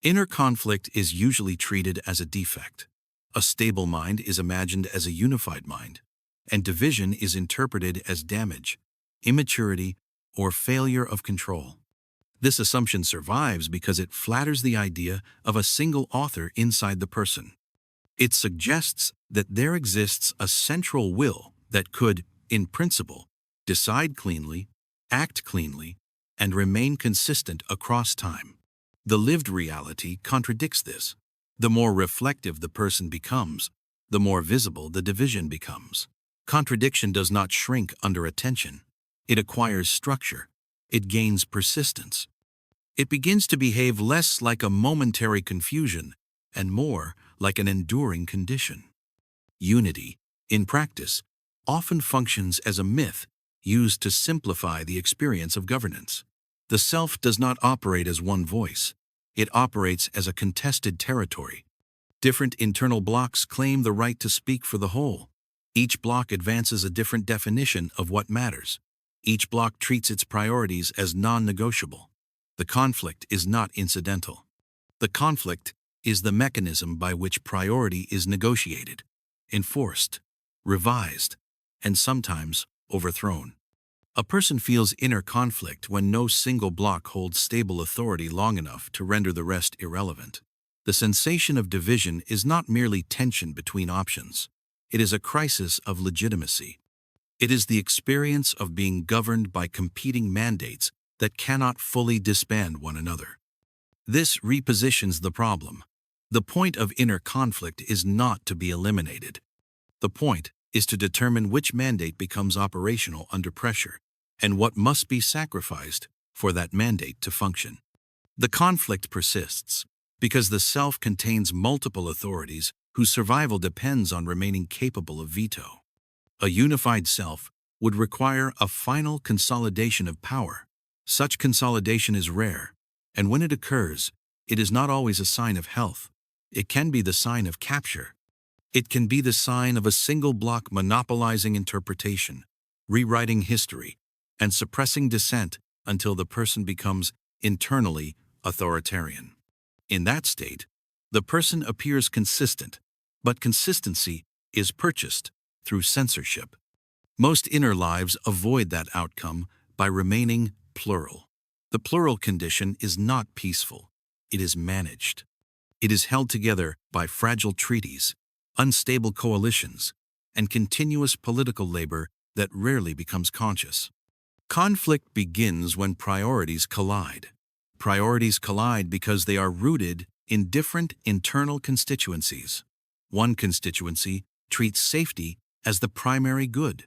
Inner conflict is usually treated as a defect. A stable mind is imagined as a unified mind, and division is interpreted as damage, immaturity, or failure of control. This assumption survives because it flatters the idea of a single author inside the person. It suggests that there exists a central will that could, in principle, decide cleanly, act cleanly, and remain consistent across time. The lived reality contradicts this. The more reflective the person becomes, the more visible the division becomes. Contradiction does not shrink under attention. It acquires structure. It gains persistence. It begins to behave less like a momentary confusion and more like an enduring condition. Unity, in practice, often functions as a myth used to simplify the experience of governance. The self does not operate as one voice. It operates as a contested territory. Different internal blocks claim the right to speak for the whole. Each block advances a different definition of what matters. Each block treats its priorities as non-negotiable. The conflict is not incidental. The conflict is the mechanism by which priority is negotiated, enforced, revised, and sometimes overthrown. A person feels inner conflict when no single block holds stable authority long enough to render the rest irrelevant. The sensation of division is not merely tension between options. It is a crisis of legitimacy. It is the experience of being governed by competing mandates that cannot fully disband one another. This repositions the problem. The point of inner conflict is not to be eliminated. The point is to determine which mandate becomes operational under pressure and what must be sacrificed for that mandate to function. The conflict persists because the self contains multiple authorities whose survival depends on remaining capable of veto. A unified self would require a final consolidation of power. Such consolidation is rare, and when it occurs, it is not always a sign of health. It can be the sign of capture. It can be the sign of a single block monopolizing interpretation, rewriting history, and suppressing dissent until the person becomes internally authoritarian. In that state, the person appears consistent, but consistency is purchased through censorship. Most inner lives avoid that outcome by remaining plural. The plural condition is not peaceful. It is managed. It is held together by fragile treaties, unstable coalitions, and continuous political labor that rarely becomes conscious. Conflict begins when priorities collide. Priorities collide because they are rooted in different internal constituencies. One constituency treats safety as the primary good.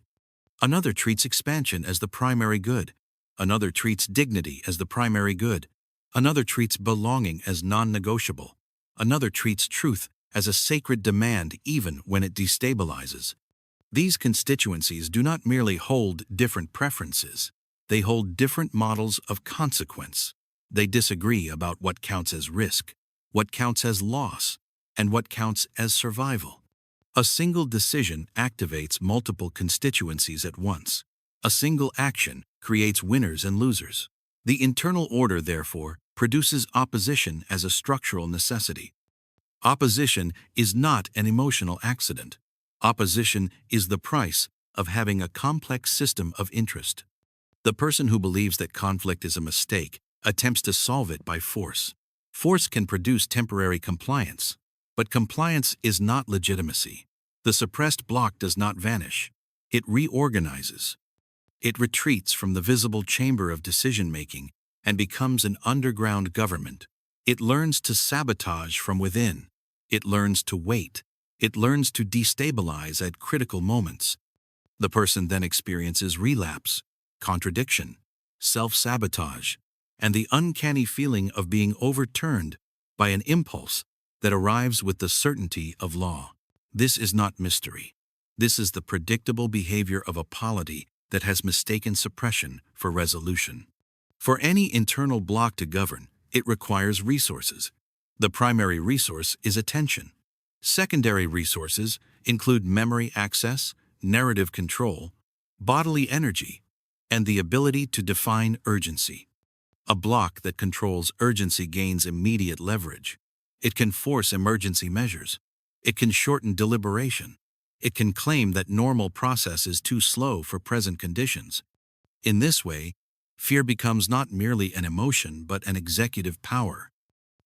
Another treats expansion as the primary good. Another treats dignity as the primary good. Another treats belonging as non-negotiable. Another treats truth as a sacred demand even when it destabilizes. These constituencies do not merely hold different preferences. They hold different models of consequence. They disagree about what counts as risk, what counts as loss, and what counts as survival. A single decision activates multiple constituencies at once. A single action creates winners and losers. The internal order, therefore, produces opposition as a structural necessity. Opposition is not an emotional accident. Opposition is the price of having a complex system of interest. The person who believes that conflict is a mistake attempts to solve it by force. Force can produce temporary compliance, but compliance is not legitimacy. The suppressed block does not vanish. It reorganizes. It retreats from the visible chamber of decision-making and becomes an underground government. It learns to sabotage from within. It learns to wait. It learns to destabilize at critical moments. The person then experiences relapse, contradiction, self-sabotage, and the uncanny feeling of being overturned by an impulse that arrives with the certainty of law. This is not mystery. This is the predictable behavior of a polity that has mistaken suppression for resolution. For any internal block to govern, it requires resources. The primary resource is attention. Secondary resources include memory access, narrative control, bodily energy, and the ability to define urgency. A block that controls urgency gains immediate leverage. It can force emergency measures. It can shorten deliberation. It can claim that normal process is too slow for present conditions. In this way, fear becomes not merely an emotion but an executive power.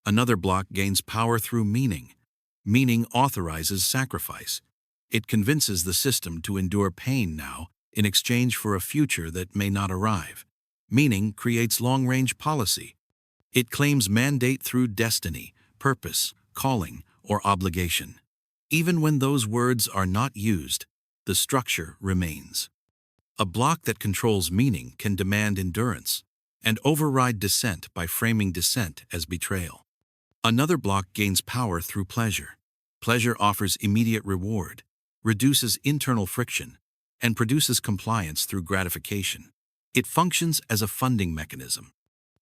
Another block gains power through meaning. Meaning authorizes sacrifice. It convinces the system to endure pain now in exchange for a future that may not arrive. Meaning creates long-range policy. It claims mandate through destiny, purpose, calling, or obligation. Even when those words are not used, the structure remains. A block that controls meaning can demand endurance and override dissent by framing dissent as betrayal. Another block gains power through pleasure. Pleasure offers immediate reward, reduces internal friction, and produces compliance through gratification. It functions as a funding mechanism.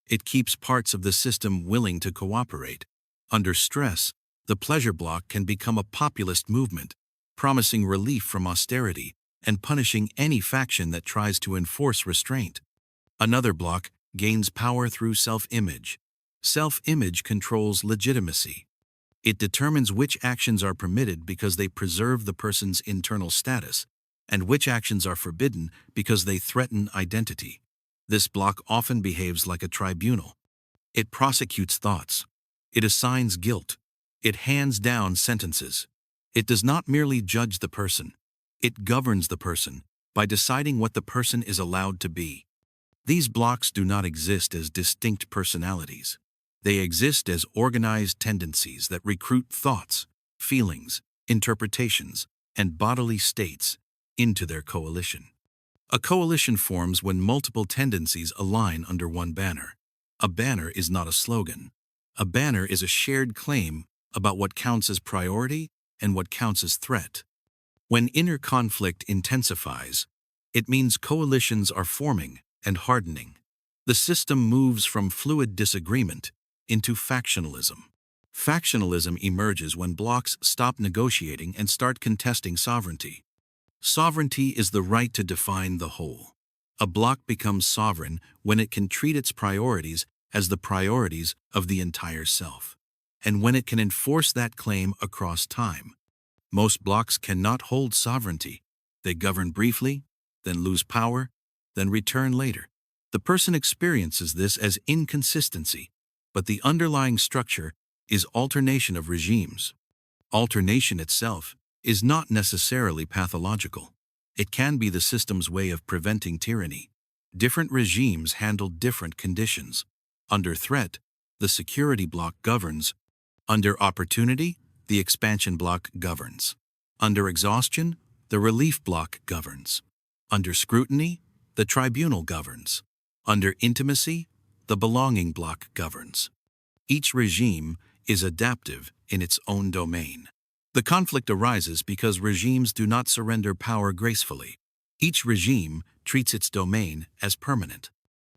It keeps parts of the system willing to cooperate. Under stress, the pleasure block can become a populist movement, promising relief from austerity and punishing any faction that tries to enforce restraint. Another block gains power through self-image. Self-image controls legitimacy. It determines which actions are permitted because they preserve the person's internal status, and which actions are forbidden because they threaten identity. This block often behaves like a tribunal. It prosecutes thoughts. It assigns guilt. It hands down sentences. It does not merely judge the person. It governs the person by deciding what the person is allowed to be. These blocks do not exist as distinct personalities. They exist as organized tendencies that recruit thoughts, feelings, interpretations, and bodily states into their coalition. A coalition forms when multiple tendencies align under one banner. A banner is not a slogan. A banner is a shared claim about what counts as priority and what counts as threat. When inner conflict intensifies, it means coalitions are forming and hardening. The system moves from fluid disagreement into factionalism. Factionalism emerges when blocs stop negotiating and start contesting sovereignty. Sovereignty is the right to define the whole. A bloc becomes sovereign when it can treat its priorities as the priorities of the entire self, and when it can enforce that claim across time. Most blocs cannot hold sovereignty. They govern briefly, then lose power, then return later. The person experiences this as inconsistency, but the underlying structure is alternation of regimes. Alternation itself is not necessarily pathological. It can be the system's way of preventing tyranny. Different regimes handle different conditions. Under threat, the security bloc governs. Under opportunity, the expansion bloc governs. Under exhaustion, the relief bloc governs. Under scrutiny, the tribunal governs. Under intimacy, the belonging bloc governs. Each regime is adaptive in its own domain. The conflict arises because regimes do not surrender power gracefully. Each regime treats its domain as permanent.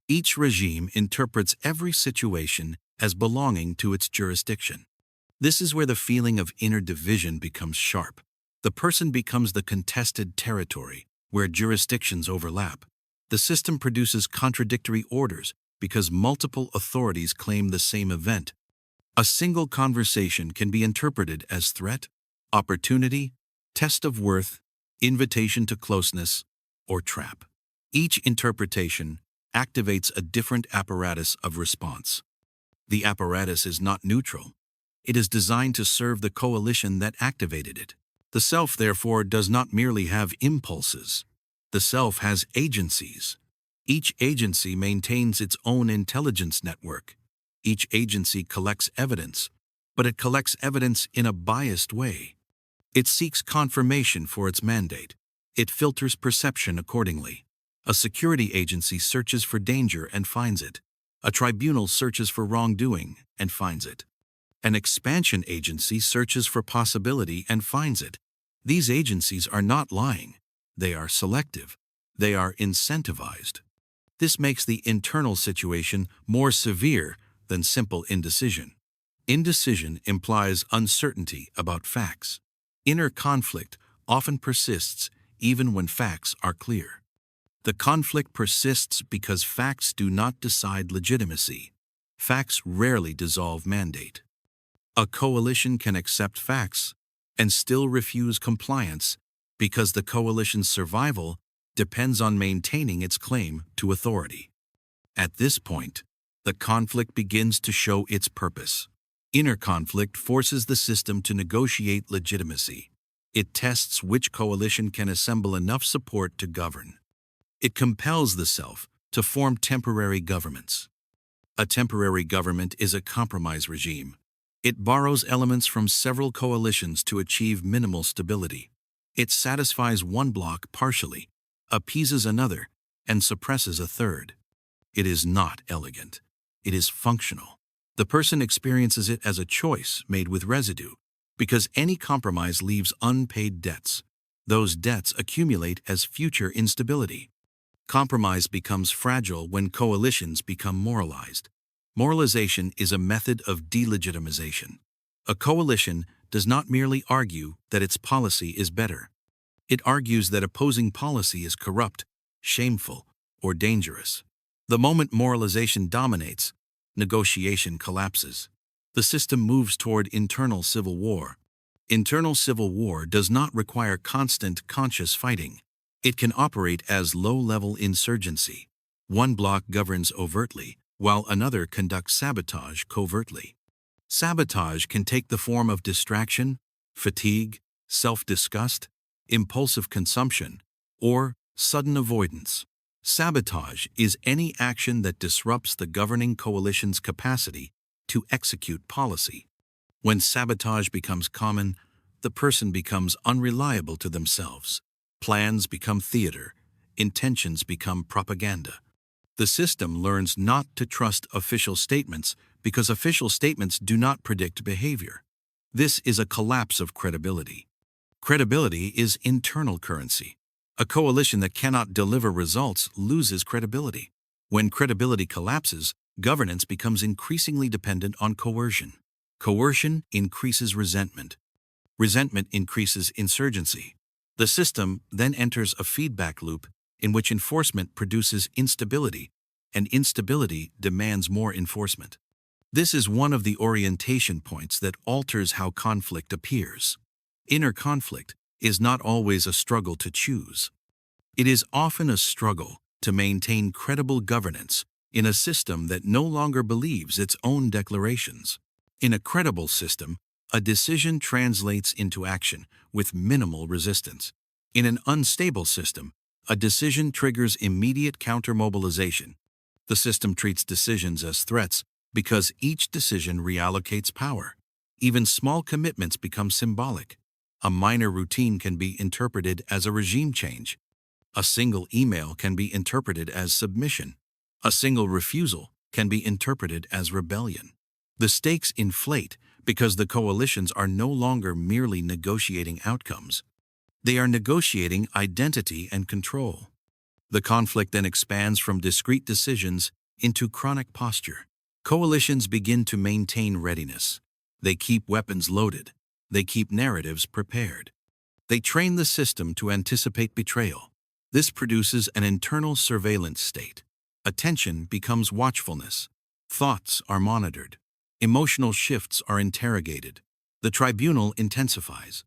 Each regime interprets every situation as belonging to its jurisdiction. This is where the feeling of inner division becomes sharp. The person becomes the contested territory, where jurisdictions overlap. The system produces contradictory orders because multiple authorities claim the same event. A single conversation can be interpreted as threat, opportunity, test of worth, invitation to closeness, or trap. Each interpretation activates a different apparatus of response. The apparatus is not neutral. It is designed to serve the coalition that activated it. The self, therefore, does not merely have impulses. The self has agencies. Each agency maintains its own intelligence network. Each agency collects evidence, but it collects evidence in a biased way. It seeks confirmation for its mandate. It filters perception accordingly. A security agency searches for danger and finds it. A tribunal searches for wrongdoing and finds it. An expansion agency searches for possibility and finds it. These agencies are not lying. They are selective. They are incentivized. This makes the internal situation more severe than simple indecision. Indecision implies uncertainty about facts. Inner conflict often persists even when facts are clear. The conflict persists because facts do not decide legitimacy. Facts rarely dissolve mandate. A coalition can accept facts and still refuse compliance because the coalition's survival depends on maintaining its claim to authority. At this point, the conflict begins to show its purpose. Inner conflict forces the system to negotiate legitimacy. It tests which coalition can assemble enough support to govern. It compels the self to form temporary governments. A temporary government is a compromise regime. It borrows elements from several coalitions to achieve minimal stability. It satisfies one bloc partially, appeases another, and suppresses a third. It is not elegant. It is functional. The person experiences it as a choice made with residue, because any compromise leaves unpaid debts. Those debts accumulate as future instability. Compromise becomes fragile when coalitions become moralized. Moralization is a method of delegitimization. A coalition does not merely argue that its policy is better. It argues that opposing policy is corrupt, shameful, or dangerous. The moment moralization dominates, negotiation collapses. The system moves toward internal civil war. Internal civil war does not require constant conscious fighting. It can operate as low-level insurgency. One bloc governs overtly, while another conducts sabotage covertly. Sabotage can take the form of distraction, fatigue, self-disgust, impulsive consumption, or sudden avoidance. Sabotage is any action that disrupts the governing coalition's capacity to execute policy. When sabotage becomes common, the person becomes unreliable to themselves. Plans become theater. Intentions become propaganda. The system learns not to trust official statements because official statements do not predict behavior. This is a collapse of credibility. Credibility is internal currency. A coalition that cannot deliver results loses credibility. When credibility collapses, governance becomes increasingly dependent on coercion. Coercion increases resentment. Resentment increases insurgency. The system then enters a feedback loop in which enforcement produces instability, and instability demands more enforcement. This is one of the orientation points that alters how conflict appears. Inner conflict is not always a struggle to choose. It is often a struggle to maintain credible governance in a system that no longer believes its own declarations. In a credible system, a decision translates into action with minimal resistance. In an unstable system, a decision triggers immediate counter-mobilization. The system treats decisions as threats because each decision reallocates power. Even small commitments become symbolic. A minor routine can be interpreted as a regime change. A single email can be interpreted as submission. A single refusal can be interpreted as rebellion. The stakes inflate because the coalitions are no longer merely negotiating outcomes. They are negotiating identity and control. The conflict then expands from discrete decisions into chronic posture. Coalitions begin to maintain readiness. They keep weapons loaded. They keep narratives prepared. They train the system to anticipate betrayal. This produces an internal surveillance state. Attention becomes watchfulness. Thoughts are monitored. Emotional shifts are interrogated. The tribunal intensifies.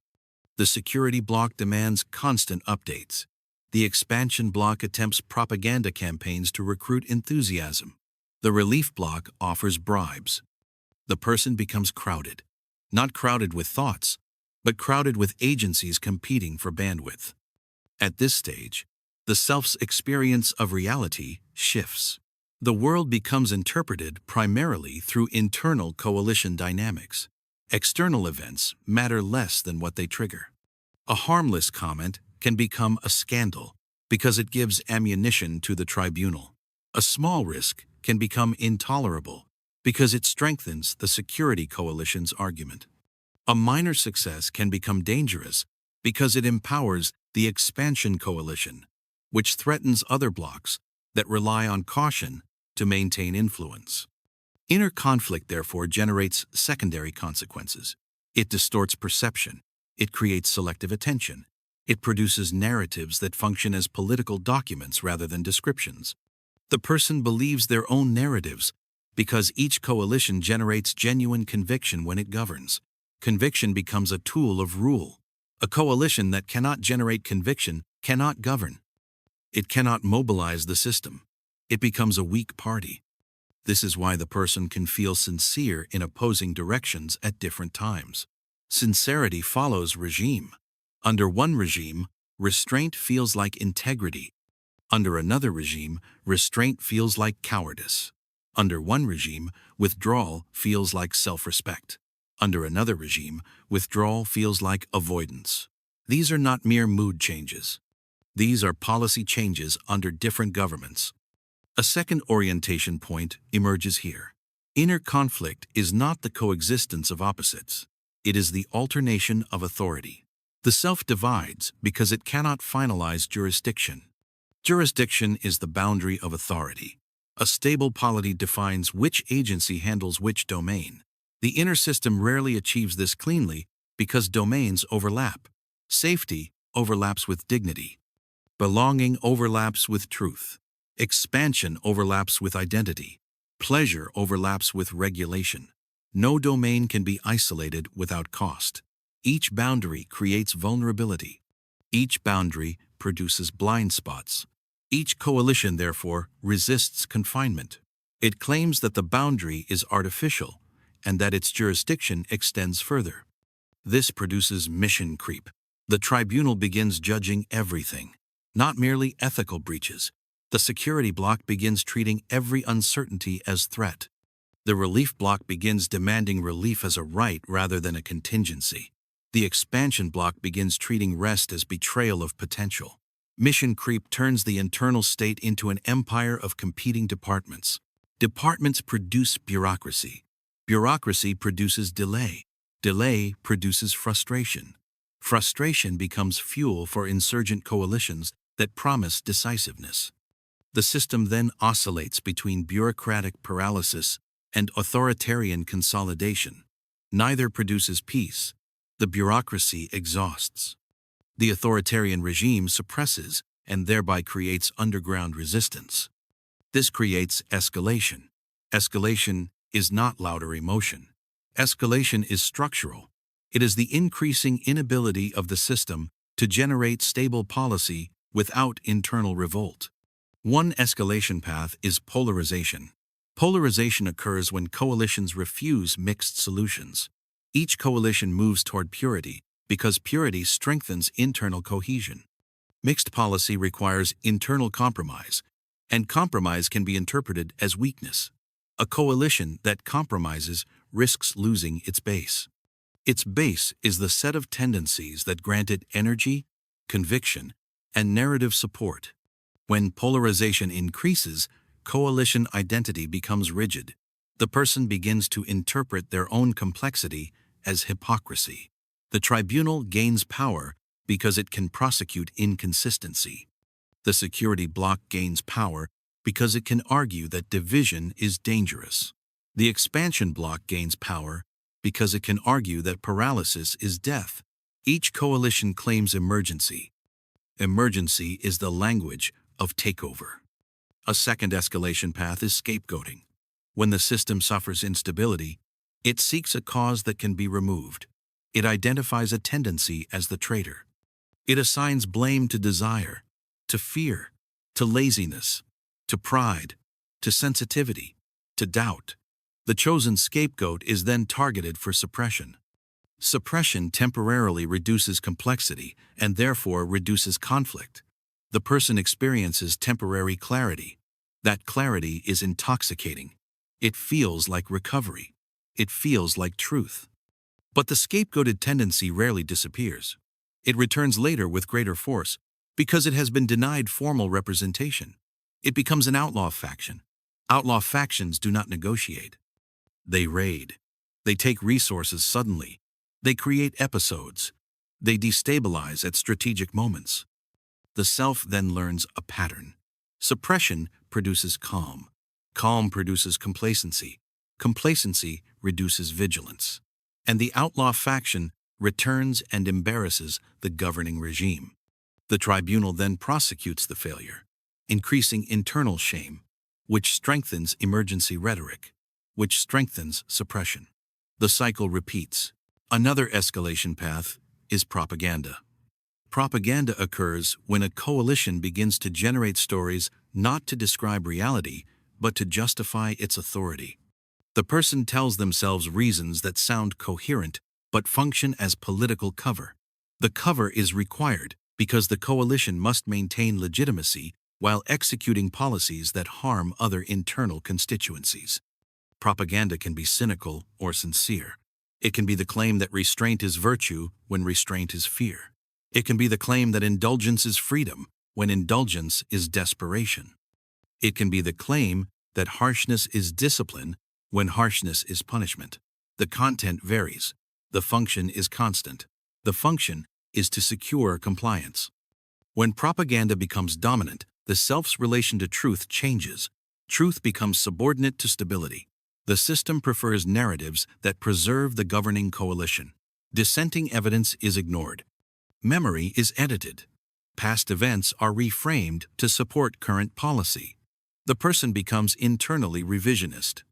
The security bloc demands constant updates. The expansion bloc attempts propaganda campaigns to recruit enthusiasm. The relief bloc offers bribes. The person becomes crowded. Not crowded with thoughts, but crowded with agencies competing for bandwidth. At this stage, the self's experience of reality shifts. The world becomes interpreted primarily through internal coalition dynamics. External events matter less than what they trigger. A harmless comment can become a scandal because it gives ammunition to the tribunal. A small risk can become intolerable because it strengthens the security coalition's argument. A minor success can become dangerous because it empowers the expansion coalition, which threatens other blocs that rely on caution to maintain influence. Inner conflict, therefore, generates secondary consequences. It distorts perception. It creates selective attention. It produces narratives that function as political documents rather than descriptions. The person believes their own narratives because each coalition generates genuine conviction when it governs. Conviction becomes a tool of rule. A coalition that cannot generate conviction cannot govern. It cannot mobilize the system. It becomes a weak party. This is why the person can feel sincere in opposing directions at different times. Sincerity follows regime. Under one regime, restraint feels like integrity. Under another regime, restraint feels like cowardice. Under one regime, withdrawal feels like self-respect. Under another regime, withdrawal feels like avoidance. These are not mere mood changes. These are policy changes under different governments. A second orientation point emerges here. Inner conflict is not the coexistence of opposites. It is the alternation of authority. The self divides because it cannot finalize jurisdiction. Jurisdiction is the boundary of authority. A stable polity defines which agency handles which domain. The inner system rarely achieves this cleanly because domains overlap. Safety overlaps with dignity. Belonging overlaps with truth. Expansion overlaps with identity. Pleasure overlaps with regulation. No domain can be isolated without cost. Each boundary creates vulnerability. Each boundary produces blind spots. Each coalition, therefore, resists confinement. It claims that the boundary is artificial and that its jurisdiction extends further. This produces mission creep. The tribunal begins judging everything, not merely ethical breaches. The security bloc begins treating every uncertainty as threat. The relief bloc begins demanding relief as a right rather than a contingency. The expansion bloc begins treating rest as betrayal of potential. Mission creep turns the internal state into an empire of competing departments. Departments produce bureaucracy. Bureaucracy produces delay. Delay produces frustration. Frustration becomes fuel for insurgent coalitions that promise decisiveness. The system then oscillates between bureaucratic paralysis and authoritarian consolidation. Neither produces peace. The bureaucracy exhausts. The authoritarian regime suppresses and thereby creates underground resistance. This creates escalation. Escalation is not louder emotion. Escalation is structural. It is the increasing inability of the system to generate stable policy without internal revolt. One escalation path is polarization. Polarization occurs when coalitions refuse mixed solutions. Each coalition moves toward purity because purity strengthens internal cohesion. Mixed policy requires internal compromise, and compromise can be interpreted as weakness. A coalition that compromises risks losing its base. Its base is the set of tendencies that grant it energy, conviction, and narrative support. When polarization increases, coalition identity becomes rigid. The person begins to interpret their own complexity as hypocrisy. The tribunal gains power because it can prosecute inconsistency. The security bloc gains power because it can argue that division is dangerous. The expansion bloc gains power because it can argue that paralysis is death. Each coalition claims emergency. Emergency is the language of takeover. A second escalation path is scapegoating. When the system suffers instability, it seeks a cause that can be removed. It identifies a tendency as the traitor. It assigns blame to desire, to fear, to laziness, to pride, to sensitivity, to doubt. The chosen scapegoat is then targeted for suppression. Suppression temporarily reduces complexity and therefore reduces conflict. The person experiences temporary clarity. That clarity is intoxicating. It feels like recovery. It feels like truth. But the scapegoated tendency rarely disappears. It returns later with greater force because it has been denied formal representation. It becomes an outlaw faction. Outlaw factions do not negotiate. They raid. They take resources suddenly. They create episodes. They destabilize at strategic moments. The self then learns a pattern. Suppression produces calm. Calm produces complacency. Complacency reduces vigilance. And the outlaw faction returns and embarrasses the governing regime. The tribunal then prosecutes the failure, increasing internal shame, which strengthens emergency rhetoric, which strengthens suppression. The cycle repeats. Another escalation path is propaganda. Propaganda occurs when a coalition begins to generate stories not to describe reality, but to justify its authority. The person tells themselves reasons that sound coherent but function as political cover. The cover is required because the coalition must maintain legitimacy while executing policies that harm other internal constituencies. Propaganda can be cynical or sincere. It can be the claim that restraint is virtue when restraint is fear. It can be the claim that indulgence is freedom when indulgence is desperation. It can be the claim that harshness is discipline when harshness is punishment. The content varies. The function is constant. The function is to secure compliance. When propaganda becomes dominant, the self's relation to truth changes. Truth becomes subordinate to stability. The system prefers narratives that preserve the governing coalition. Dissenting evidence is ignored. Memory is edited. Past events are reframed to support current policy. The person becomes internally revisionist.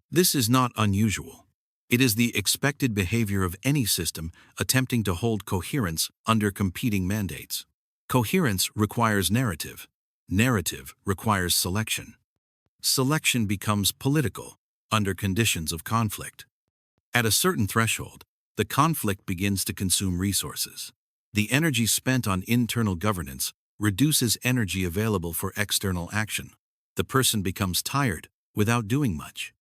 This is not unusual. It is the expected behavior of any system attempting to hold coherence under competing mandates. Coherence requires narrative. Narrative requires selection. Selection becomes political under conditions of conflict. At a certain threshold, the conflict begins to consume resources. The energy spent on internal governance reduces energy available for external action. The person becomes tired without doing much.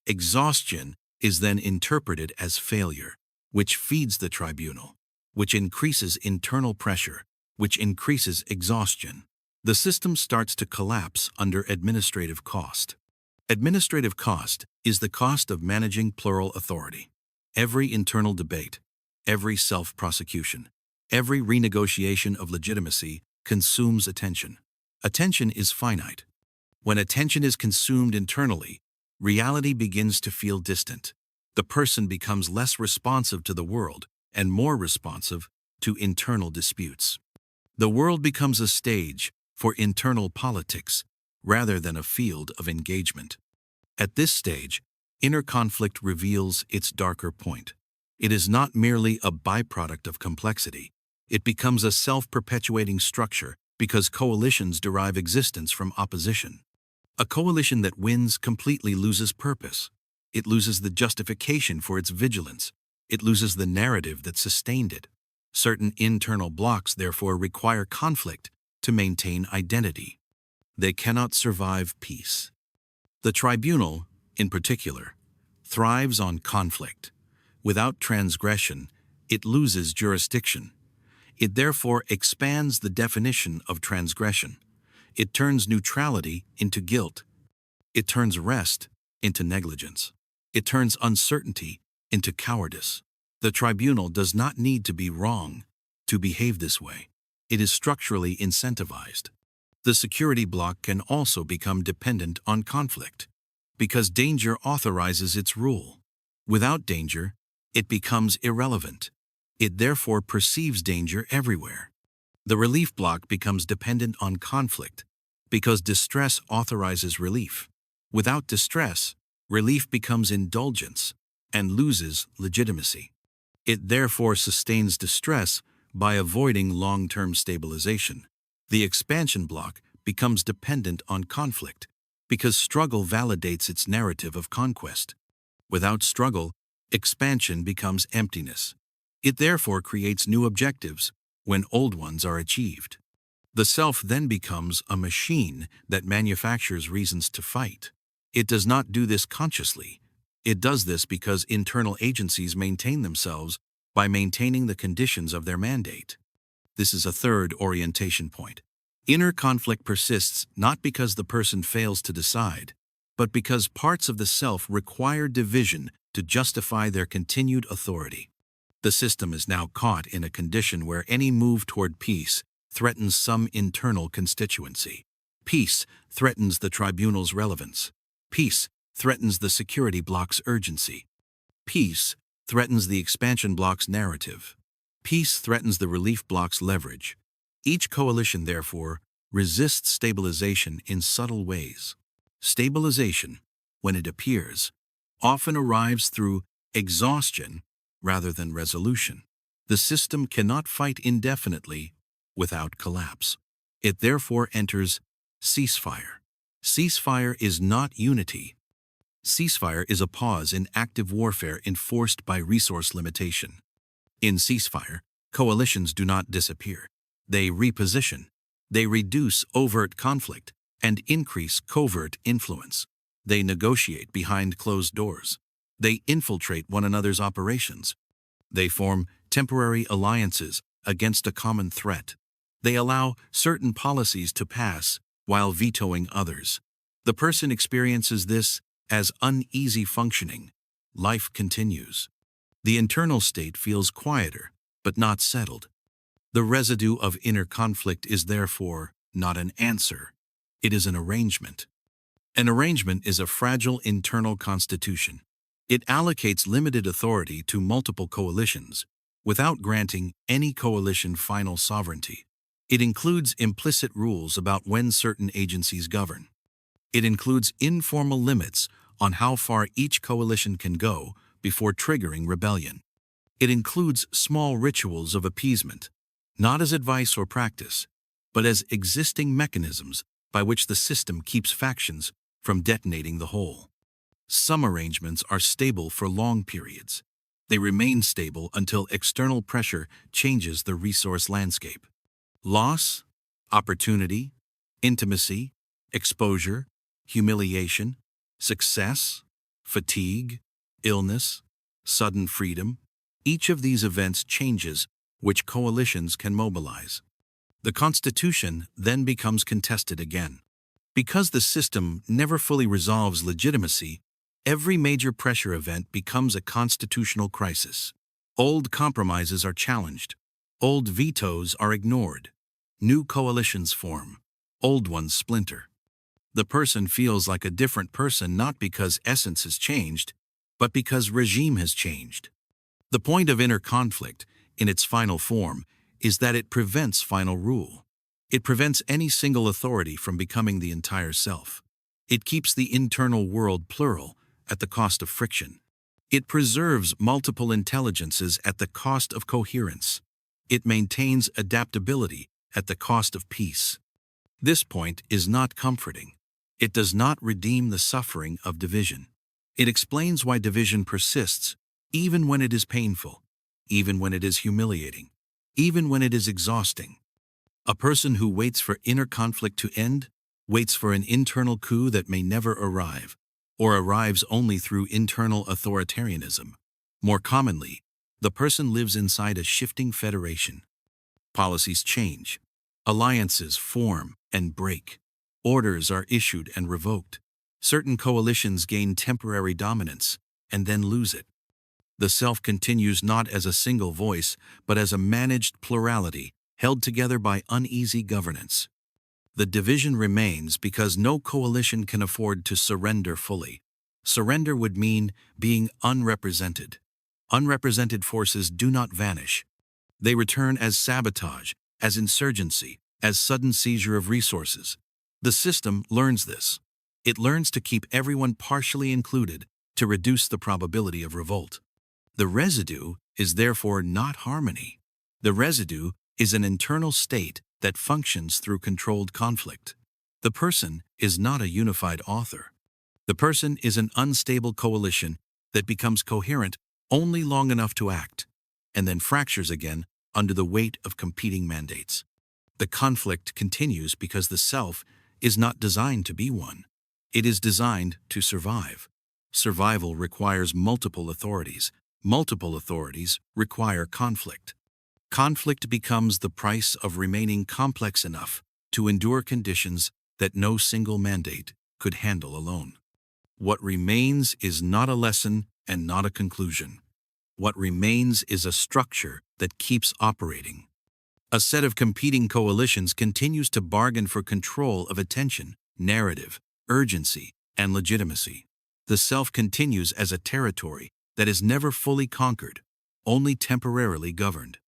Exhaustion is then interpreted as failure, which feeds the tribunal, which increases internal pressure, which increases exhaustion. The system starts to collapse under administrative cost. Administrative cost is the cost of managing plural authority. Every internal debate, every self-prosecution, every renegotiation of legitimacy consumes attention. Attention is finite. When attention is consumed internally, reality begins to feel distant. The person becomes less responsive to the world and more responsive to internal disputes. The world becomes a stage for internal politics rather than a field of engagement. At this stage, inner conflict reveals its darker point. It is not merely a byproduct of complexity. It becomes a self-perpetuating structure because coalitions derive existence from opposition. A coalition that wins completely loses purpose. It loses the justification for its vigilance. It loses the narrative that sustained it. Certain internal blocs therefore require conflict to maintain identity. They cannot survive peace. The tribunal, in particular, thrives on conflict. Without transgression, it loses jurisdiction. It therefore expands the definition of transgression. It turns neutrality into guilt. It turns rest into negligence. It turns uncertainty into cowardice. The tribunal does not need to be wrong to behave this way. It is structurally incentivized. The security bloc can also become dependent on conflict, because danger authorizes its rule. Without danger, it becomes irrelevant. It therefore perceives danger everywhere. The relief bloc becomes dependent on conflict, because distress authorizes relief. Without distress, relief becomes indulgence and loses legitimacy. It therefore sustains distress by avoiding long-term stabilization. The expansion bloc becomes dependent on conflict because struggle validates its narrative of conquest. Without struggle, expansion becomes emptiness. It therefore creates new objectives when old ones are achieved. The self then becomes a machine that manufactures reasons to fight. It does not do this consciously. It does this because internal agencies maintain themselves by maintaining the conditions of their mandate. This is a third orientation point. Inner conflict persists not because the person fails to decide, but because parts of the self require division to justify their continued authority. The system is now caught in a condition where any move toward peace threatens some internal constituency. Peace threatens the tribunal's relevance. Peace threatens the security bloc's urgency. Peace threatens the expansion bloc's narrative. Peace threatens the relief bloc's leverage. Each coalition, therefore, resists stabilization in subtle ways. Stabilization, when it appears, often arrives through exhaustion rather than resolution. The system cannot fight indefinitely without collapse. It therefore enters ceasefire. Ceasefire is not unity. Ceasefire is a pause in active warfare enforced by resource limitation. In ceasefire, coalitions do not disappear. They reposition. They reduce overt conflict and increase covert influence. They negotiate behind closed doors. They infiltrate one another's operations. They form temporary alliances against a common threat. They allow certain policies to pass while vetoing others. The person experiences this as uneasy functioning. Life continues. The internal state feels quieter, but not settled. The residue of inner conflict is therefore not an answer. It is an arrangement. An arrangement is a fragile internal constitution. It allocates limited authority to multiple coalitions without granting any coalition final sovereignty. It includes implicit rules about when certain agencies govern. It includes informal limits on how far each coalition can go before triggering rebellion. It includes small rituals of appeasement, not as advice or practice, but as existing mechanisms by which the system keeps factions from detonating the whole. Some arrangements are stable for long periods. They remain stable until external pressure changes the resource landscape. Loss, opportunity, intimacy, exposure, humiliation, success, fatigue, illness, sudden freedom. Each of these events changes which coalitions can mobilize. The Constitution then becomes contested again. Because the system never fully resolves legitimacy, every major pressure event becomes a constitutional crisis. Old compromises are challenged. Old vetoes are ignored. New coalitions form. Old ones splinter. The person feels like a different person not because essence has changed, but because regime has changed. The point of inner conflict, in its final form, is that it prevents final rule. It prevents any single authority from becoming the entire self. It keeps the internal world plural at the cost of friction. It preserves multiple intelligences at the cost of coherence. It maintains adaptability at the cost of peace. This point is not comforting. It does not redeem the suffering of division. It explains why division persists, even when it is painful, even when it is humiliating, even when it is exhausting. A person who waits for inner conflict to end waits for an internal coup that may never arrive, or arrives only through internal authoritarianism. More commonly, the person lives inside a shifting federation. Policies change. Alliances form and break. Orders are issued and revoked. Certain coalitions gain temporary dominance and then lose it. The self continues not as a single voice, but as a managed plurality held together by uneasy governance. The division remains because no coalition can afford to surrender fully. Surrender would mean being unrepresented. Unrepresented forces do not vanish. They return as sabotage, as insurgency, as sudden seizure of resources. The system learns this. It learns to keep everyone partially included to reduce the probability of revolt. The residue is therefore not harmony. The residue is an internal state that functions through controlled conflict. The person is not a unified author. The person is an unstable coalition that becomes coherent only long enough to act, and then fractures again under the weight of competing mandates. The conflict continues because the self is not designed to be one. It is designed to survive. Survival requires multiple authorities. Multiple authorities require conflict. Conflict becomes the price of remaining complex enough to endure conditions that no single mandate could handle alone. What remains is not a lesson and not a conclusion. What remains is a structure that keeps operating. A set of competing coalitions continues to bargain for control of attention, narrative, urgency, and legitimacy. The self continues as a territory that is never fully conquered, only temporarily governed.